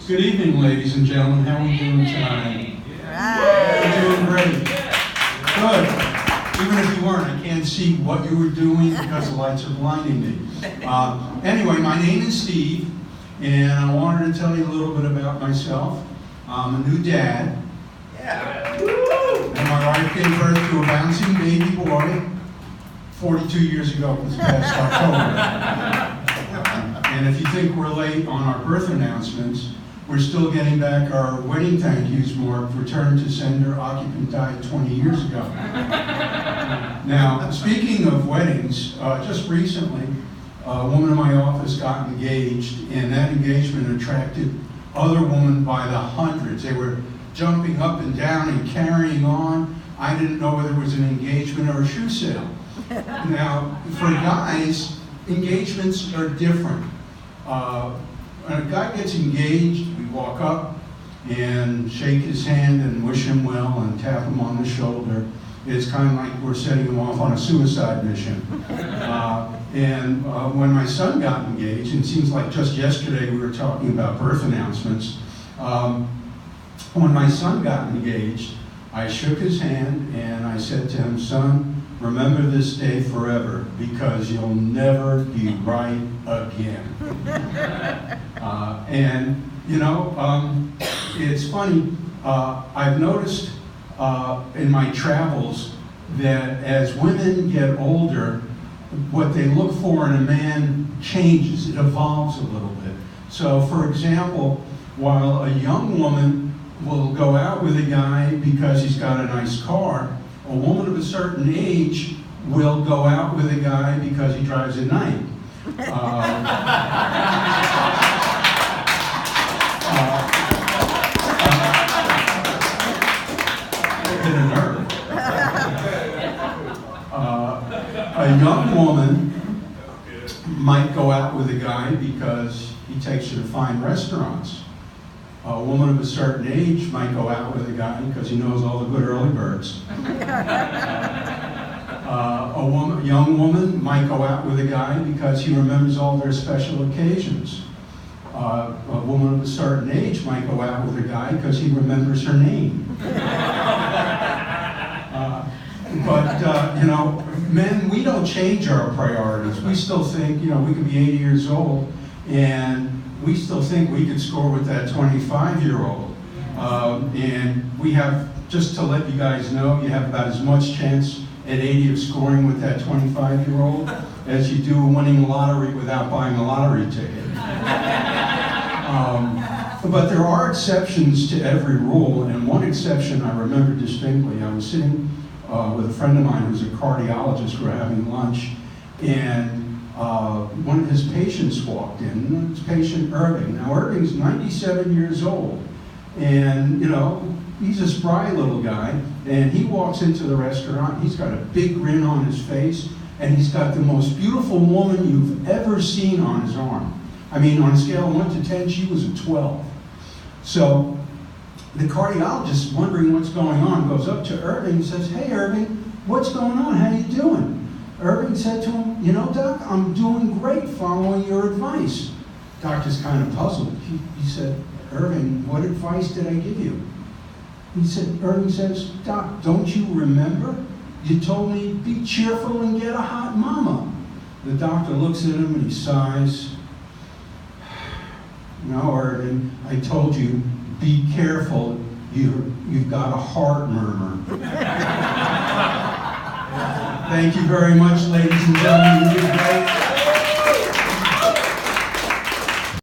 Good evening, ladies and gentlemen. How are we doing tonight? We're doing great. Good. Even if you weren't, I can't see what you were doing because the lights are blinding me. Anyway, my name is Steve, and I wanted to tell you a little bit about myself. I'm a new dad. And my wife gave birth to a bouncing baby boy 42 years ago this past October. And if you think we're late on our birth announcements, we're still getting back our wedding thank yous mark returned to sender occupant died 20 years ago. Now, speaking of weddings, just recently, a woman in my office got engaged, and that engagement attracted other women by the hundreds. They were jumping up and down and carrying on. I didn't know whether it was an engagement or a shoe sale. Now, for guys, engagements are different. When a guy gets engaged, we walk up and shake his hand and wish him well and tap him on the shoulder. It's kind of like we're setting him off on a suicide mission. When my son got engaged, and it seems like just yesterday we were talking about birth announcements, when my son got engaged, I shook his hand and I said to him, "Son, remember this day forever because you'll never be right again." It's funny, I've noticed in my travels that as women get older, what they look for in a man changes, it evolves a little bit. So for example, while a young woman will go out with a guy because he's got a nice car, a woman of a certain age will go out with a guy because he drives at night. A young woman might go out with a guy because he takes her to fine restaurants. A woman of a certain age might go out with a guy because he knows all the good early birds. A young woman might go out with a guy because he remembers all their special occasions. A woman of a certain age might go out with a guy because he remembers her name. Men, we don't change our priorities. We still think, we could be 80 years old and we still think we could score with that 25-year-old. And we have, just to let you guys know, you have about as much chance at 80 of scoring with that 25-year-old as you do winning the lottery without buying a lottery ticket. But there are exceptions to every rule, and one exception I remember distinctly. I was sitting with a friend of mine who's a cardiologist. We were having lunch, and one of his patients walked in. It's patient Irving. Now Irving's 97 years old, and he's a spry little guy, and he walks into the restaurant. He's got a big grin on his face, and he's got the most beautiful woman you've ever seen on his arm. I mean, on a scale of 1 to 10, she was a 12. So the cardiologist, wondering what's going on, goes up to Irving and says, "Hey, Irving, what's going on? How you doing?" Irving said to him, "Doc, I'm doing great following your advice." Doctor's kind of puzzled. He said, "Irving, what advice did I give you?" Irving says, "Doc, don't you remember? You told me be cheerful and get a hot mama." The doctor looks at him and he sighs. "No, Irving, I told you, be careful, you've got a heart murmur." Thank you very much, ladies and gentlemen. You did great.